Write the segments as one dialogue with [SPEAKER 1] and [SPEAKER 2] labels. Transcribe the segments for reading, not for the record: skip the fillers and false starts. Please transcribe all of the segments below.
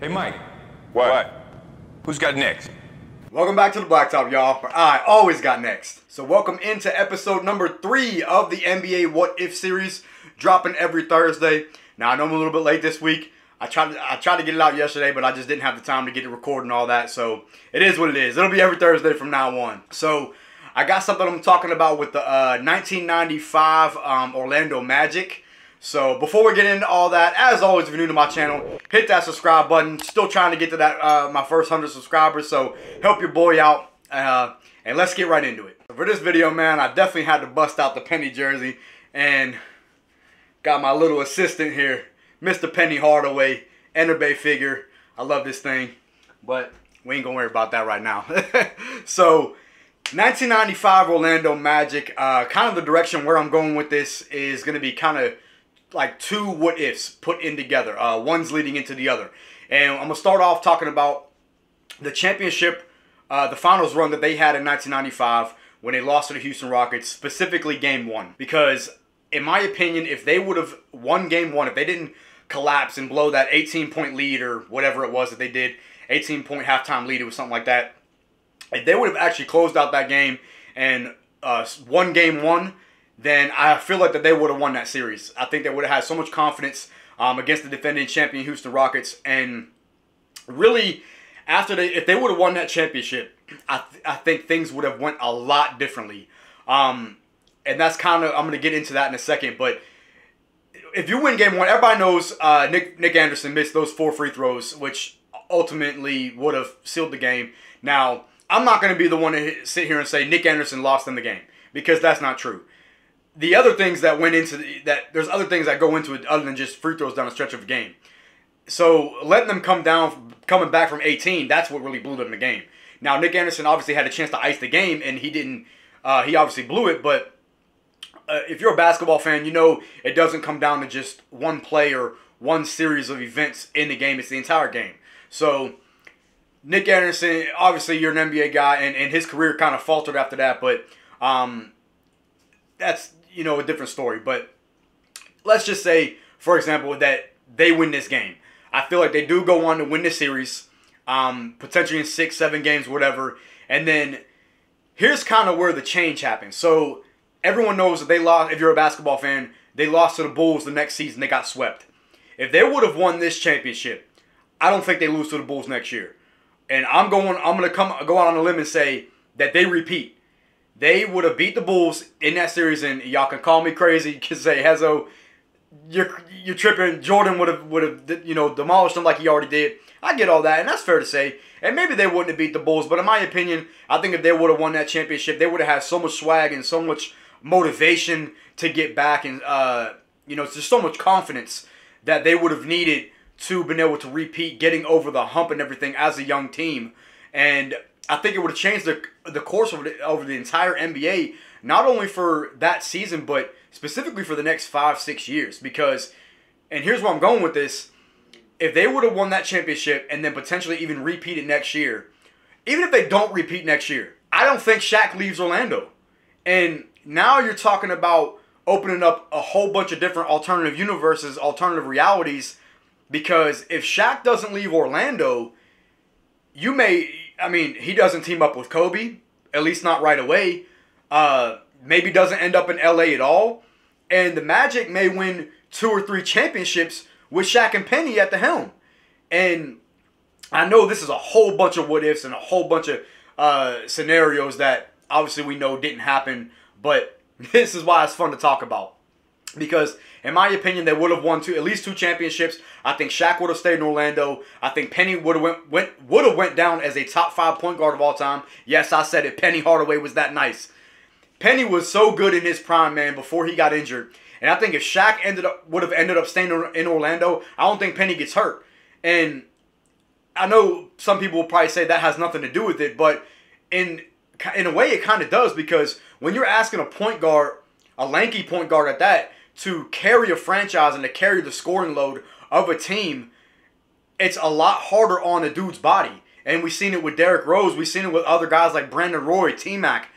[SPEAKER 1] Hey, Mike. What? Who's got next?
[SPEAKER 2] Welcome back to the Blacktop, y'all. I always got next. So welcome into episode number 3 of the NBA What If series, dropping every Thursday. Now, I know I'm a little bit late this week. I tried to get it out yesterday, but I just didn't have the time to get it recorded and all that. So it is what it is. It'll be every Thursday from now on. So I got something I'm talking about with the 1995 Orlando Magic. So before we get into all that, as always, if you're new to my channel, hit that subscribe button. Still trying to get to that my first 100 subscribers, so help your boy out, and let's get right into it. For this video, man, I definitely had to bust out the Penny jersey, and got my little assistant here, Mr. Penny Hardaway, Ender Bay figure. I love this thing, but we ain't gonna worry about that right now. So 1995 Orlando Magic, kind of the direction where I'm going with this is going to be kind of like two what ifs put in together. One's leading into the other. And I'm going to start off talking about the championship, the finals run that they had in 1995 when they lost to the Houston Rockets, specifically Game 1. Because, in my opinion, if they would have won Game 1, if they didn't collapse and blow that 18-point lead or whatever it was that they did, 18-point halftime lead, it was something like that. If they would have actually closed out that game and won Game 1, then I feel like that they would have won that series. I think they would have had so much confidence against the defending champion Houston Rockets. And really, if they would have won that championship, I think things would have went a lot differently. And that's kind of, I'm going to get into that in a second. But if you win Game 1, everybody knows Nick Anderson missed those 4 free throws, which ultimately would have sealed the game. Now, I'm not going to be the one to sit here and say Nick Anderson lost them the game, because that's not true. The other things that went into there's other things that go into it other than just free throws down the stretch of a game. So letting them coming back from 18, that's what really blew them the game. Now, Nick Anderson obviously had a chance to ice the game, and he didn't. He obviously blew it, but if you're a basketball fan, you know it doesn't come down to just one play or one series of events in the game. It's the entire game. So Nick Anderson, obviously you're an NBA guy, and his career kind of faltered after that, but that's, you know, a different story. But let's just say, for example, that they win this game. I feel like they do go on to win this series, potentially in 6, 7 games, whatever. And then here's kind of where the change happens. So everyone knows that they lost. If you're a basketball fan, they lost to the Bulls the next season. They got swept. If they would have won this championship, I don't think they lose to the Bulls next year. And I'm going to go out on a limb and say that they repeat. They would have beat the Bulls in that series, and y'all can call me crazy. You can say, Hezo, you're tripping. Jordan would have you know, demolished them like he already did. I get all that, and that's fair to say. And maybe they wouldn't have beat the Bulls, but in my opinion, I think if they would have won that championship, they would have had so much swag and so much motivation to get back, and you know, just so much confidence that they would have needed to been able to repeat, getting over the hump and everything as a young team. And I think it would have changed the course over the entire NBA, not only for that season, but specifically for the next 5, 6 years. Because, and here's where I'm going with this, if they would have won that championship and then potentially even repeat it next year, even if they don't repeat next year, I don't think Shaq leaves Orlando. And now you're talking about opening up a whole bunch of different alternative universes, alternative realities, because if Shaq doesn't leave Orlando, he doesn't team up with Kobe, at least not right away. Maybe doesn't end up in LA at all. And the Magic may win 2 or 3 championships with Shaq and Penny at the helm. And I know this is a whole bunch of what ifs and a whole bunch of scenarios that obviously we know didn't happen. But this is why it's fun to talk about. Because, in my opinion, they would have won at least 2 championships. I think Shaq would have stayed in Orlando. I think Penny would have went down as a top 5 point guard of all time. Yes, I said it. Penny Hardaway was that nice. Penny was so good in his prime, man, before he got injured. And I think if Shaq would have ended up staying in Orlando, I don't think Penny gets hurt. And I know some people will probably say that has nothing to do with it, but in a way it kind of does, because when you're asking a point guard, a lanky point guard at that, to carry a franchise and to carry the scoring load of a team, it's a lot harder on a dude's body. And we've seen it with Derrick Rose. We've seen it with other guys like Brandon Roy, T-Mac.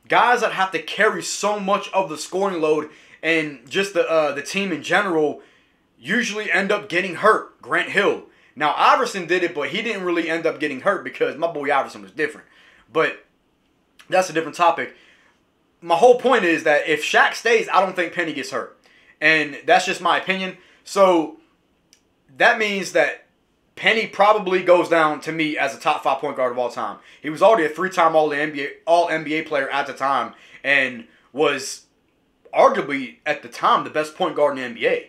[SPEAKER 2] Guys that have to carry so much of the scoring load, and just the team in general usually end up getting hurt. Grant Hill. Now, Iverson did it, but he didn't really end up getting hurt because my boy Iverson was different. But that's a different topic. My whole point is that if Shaq stays, I don't think Penny gets hurt. And that's just my opinion. So that means that Penny probably goes down to me as a top 5 point guard of all time. He was already a 3-time All-NBA player at the time and was arguably at the time the best point guard in the NBA.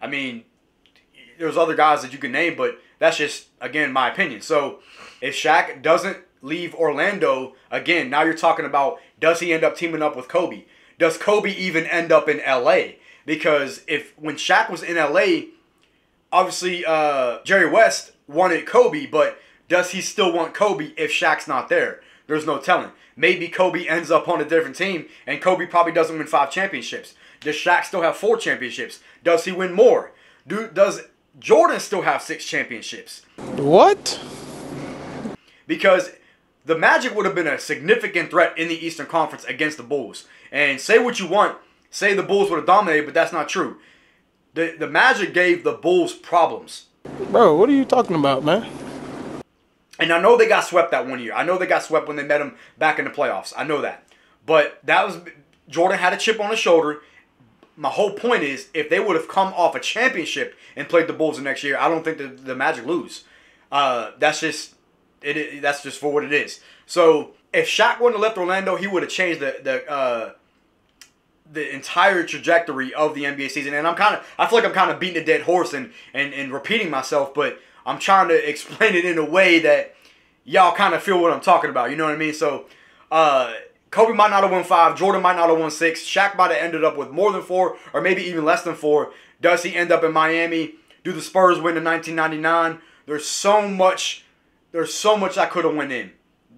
[SPEAKER 2] I mean, there's other guys that you can name, but that's just, again, my opinion. So if Shaq doesn't leave Orlando, again, now you're talking about, does he end up teaming up with Kobe? Does Kobe even end up in LA? Because when Shaq was in LA, obviously Jerry West wanted Kobe, but does he still want Kobe if Shaq's not there? There's no telling. Maybe Kobe ends up on a different team, and Kobe probably doesn't win 5 championships. Does Shaq still have 4 championships? Does he win more? Does Jordan still have 6 championships?
[SPEAKER 3] What?
[SPEAKER 2] Because the Magic would have been a significant threat in the Eastern Conference against the Bulls. And say what you want, say the Bulls would have dominated, but that's not true. The Magic gave the Bulls problems.
[SPEAKER 3] Bro, what are you talking about, man?
[SPEAKER 2] And I know they got swept that one year. I know they got swept when they met him back in the playoffs. I know that. But that was, Jordan had a chip on his shoulder. My whole point is, if they would have come off a championship and played the Bulls the next year, I don't think the Magic lose. That's just for what it is. So if Shaq wouldn't have left Orlando, he would have changed the entire trajectory of the NBA season. And I feel like I'm kind of beating a dead horse and repeating myself, but I'm trying to explain it in a way that y'all kind of feel what I'm talking about. You know what I mean? So Kobe might not have won 5. Jordan might not have won 6. Shaq might have ended up with more than 4 or maybe even less than 4. Does he end up in Miami? Do the Spurs win in 1999? There's so much I could have went in.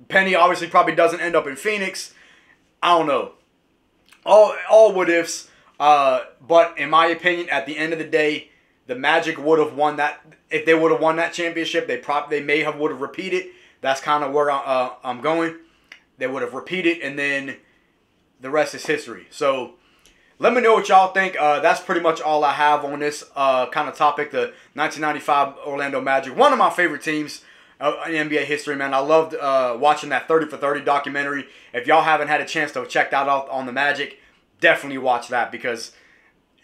[SPEAKER 2] Penny obviously probably doesn't end up in Phoenix. I don't know. All what ifs. But in my opinion, at the end of the day, the Magic would have won that. If they would have won that championship, they would have repeated. That's kind of where I'm going. They would have repeated, and then the rest is history. So let me know what y'all think. That's pretty much all I have on this kind of topic, the 1995 Orlando Magic. One of my favorite teams in NBA history, man. I loved watching that 30 for 30 documentary. If y'all haven't had a chance to check that out on the Magic, definitely watch that because,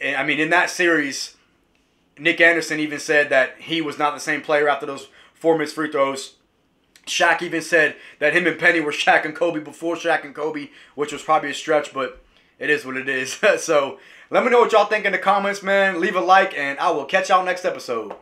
[SPEAKER 2] I mean, in that series, Nick Anderson even said that he was not the same player after those 4 missed free throws. Shaq even said that him and Penny were Shaq and Kobe before Shaq and Kobe, which was probably a stretch, but it is what it is. So let me know what y'all think in the comments, man. Leave a like, and I will catch y'all next episode.